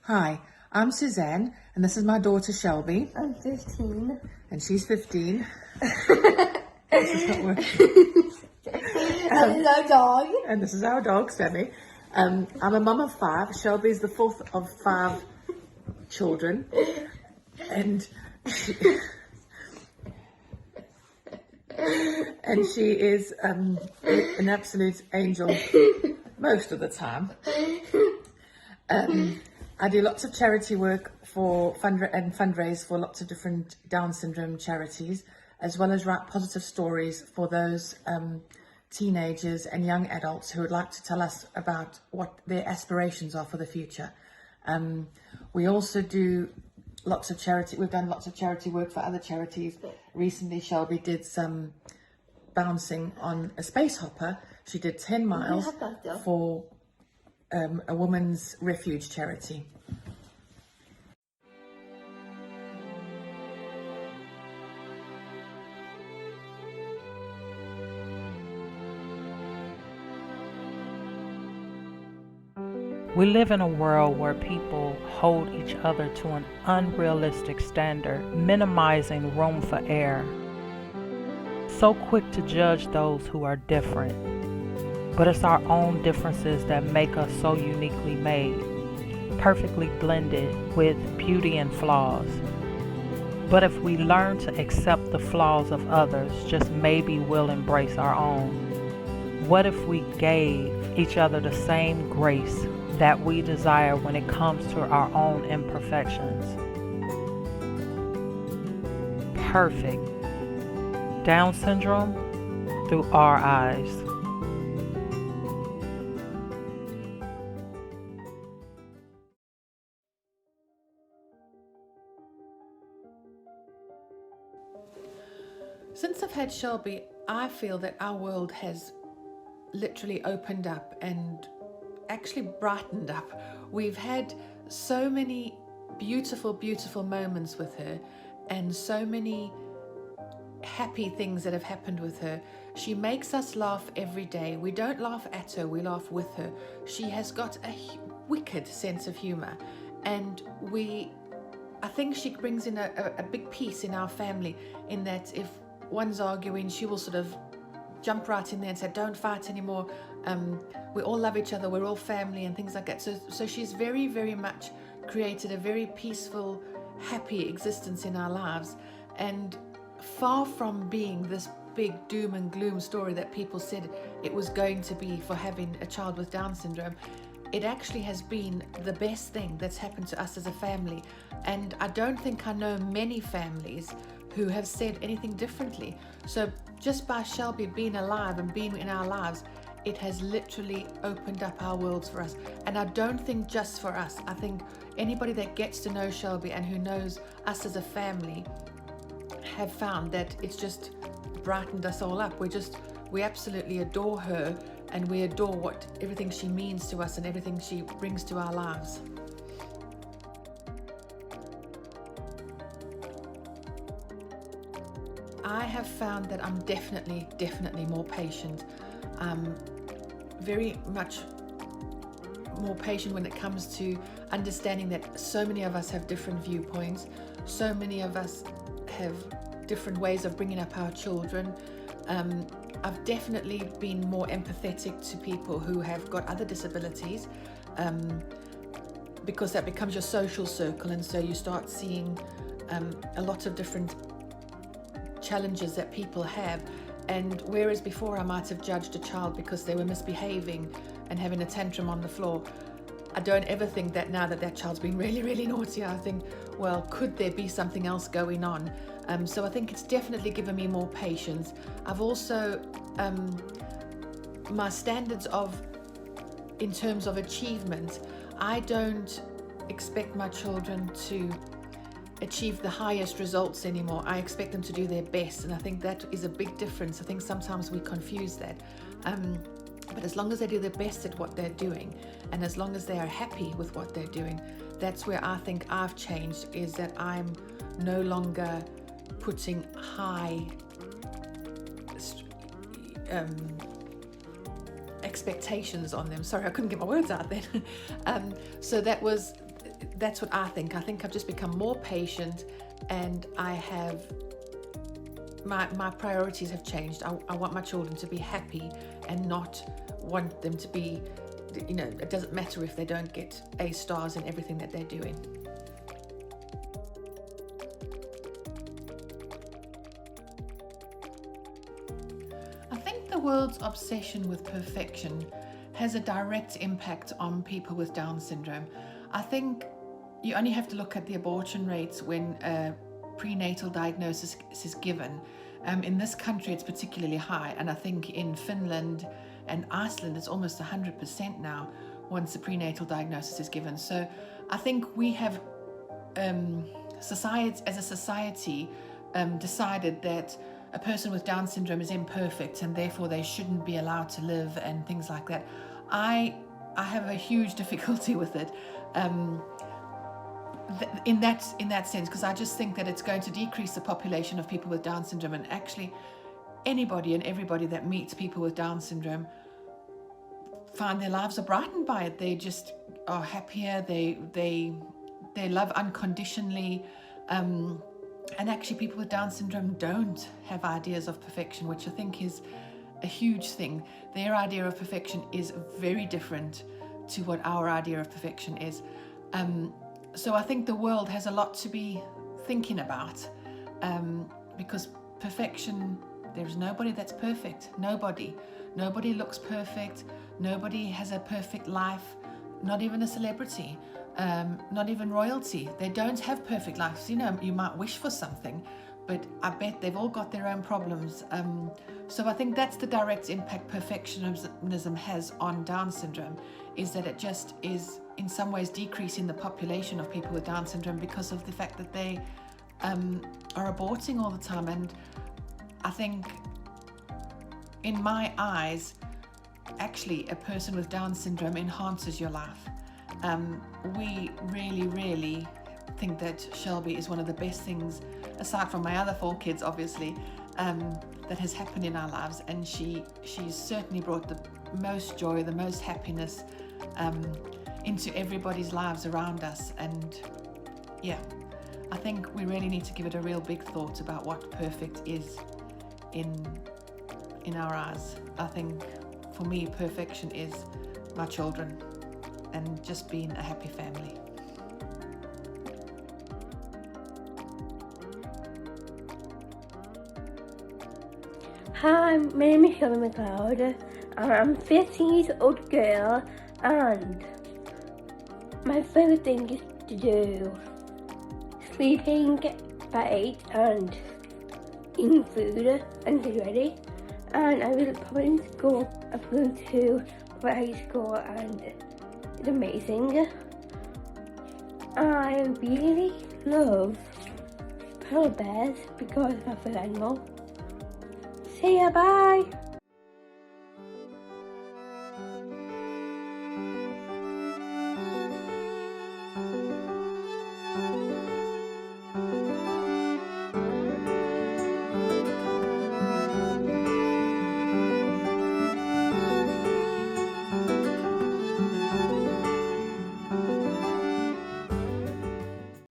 Hi, I'm Suzanne, and this is my daughter Shelby, I'm 15. and she's 15. This is not working. And this is our dog. And this is our dog, Sammy. I'm a mum of 5. Shelby's the 4th of 5 children, and she is an absolute angel most of the time. I do lots of charity work for fundraise for lots of different Down syndrome charities, as well as write positive stories for those teenagers and young adults who would like to tell us about what their aspirations are for the future. We also do lots of charity. We've done lots of charity work for other charities. Recently, Shelby did some bouncing on a space hopper. She did 10 miles for a women's refuge charity. We live in a world where people hold each other to an unrealistic standard, minimizing room for error. So quick to judge those who are different. But it's our own differences that make us so uniquely made, perfectly blended with beauty and flaws. But if we learn to accept the flaws of others, just maybe we'll embrace our own. What if we gave each other the same grace that we desire when it comes to our own imperfections? Perfect. Down syndrome through our eyes. Since I've had Shelby, I feel that our world has literally opened up and actually brightened up. We've had so many beautiful, beautiful moments with her, and so many happy things that have happened with her. She makes us laugh every day. We don't laugh at her, we laugh with her. She has got a wicked sense of humor, and I think she brings in a big piece in our family, in that if one's arguing, she will sort of jump right in there and say, don't fight anymore. We all love each other, we're all family, and things like that. So she's very, very much created a very peaceful, happy existence in our lives. And far from being this big doom and gloom story that people said it was going to be for having a child with Down syndrome, it actually has been the best thing that's happened to us as a family. And I don't think I know many families who have said anything differently. So just by Shelby being alive and being in our lives, it has literally opened up our worlds for us. And I don't think just for us. I think anybody that gets to know Shelby and who knows us as a family have found that it's just brightened us all up. We absolutely adore her, and we adore everything she means to us and everything she brings to our lives. I have found that I'm definitely more patient. Very much more patient when it comes to understanding that so many of us have different viewpoints. So many of us have different ways of bringing up our children. I've definitely been more empathetic to people who have got other disabilities, because that becomes your social circle, and so you start seeing a lot of different challenges that people have. And whereas before I might have judged a child because they were misbehaving and having a tantrum on the floor, I don't ever think that now that child's been really, really naughty. I think, well, could there be something else going on? So I think it's definitely given me more patience. I've also, my standards in terms of achievement, I don't expect my children to achieve the highest results anymore. I expect them to do their best, and I think that is a big difference. I think sometimes we confuse that. But as long as they do their best at what they're doing, and as long as they are happy with what they're doing, that's where I think I've changed, is that I'm no longer putting high expectations on them. Sorry, I couldn't get my words out then. So that was that's what I think. I think I've just become more patient, and I have my priorities have changed. I want my children to be happy and not want them to be, it doesn't matter if they don't get A stars in everything that they're doing. I think the world's obsession with perfection has a direct impact on people with Down syndrome. I think you only have to look at the abortion rates when a prenatal diagnosis is given. In this country, it's particularly high, and I think in Finland and Iceland, it's almost 100% now once a prenatal diagnosis is given. So I think we have, as a society, decided that a person with Down syndrome is imperfect and therefore they shouldn't be allowed to live and things like that. I have a huge difficulty with it. In that sense, because I just think that it's going to decrease the population of people with Down syndrome, and actually anybody and everybody that meets people with Down syndrome find their lives are brightened by it. They just are happier, they love unconditionally, and actually people with Down syndrome don't have ideas of perfection, which I think is a huge thing. Their idea of perfection is very different to what our idea of perfection is. So I think the world has a lot to be thinking about, because perfection, there's nobody that's perfect. Nobody looks perfect. Nobody has a perfect life, not even a celebrity, not even royalty. They don't have perfect lives. You might wish for something, but I bet they've all got their own problems. So I think that's the direct impact perfectionism has on Down syndrome, is that it just is in some ways decreasing the population of people with Down syndrome because of the fact that they are aborting all the time. And I think, in my eyes, actually a person with Down syndrome enhances your life. We really think that Shelby is one of the best things, aside from my other 4 kids obviously, that has happened in our lives, and she's certainly brought the most joy, the most happiness into everybody's lives around us. And yeah, I think we really need to give it a real big thought about what perfect is in our eyes. I think for me, perfection is my children and just being a happy family. Hi, my name is McCloud. I'm a 15-year-old girl, and my favorite thing is to do sleeping by 8 and eating food and get ready. And I will probably school. I'm going to private school, and it's amazing. I really love polar bears because of my favorite animal. See ya, bye!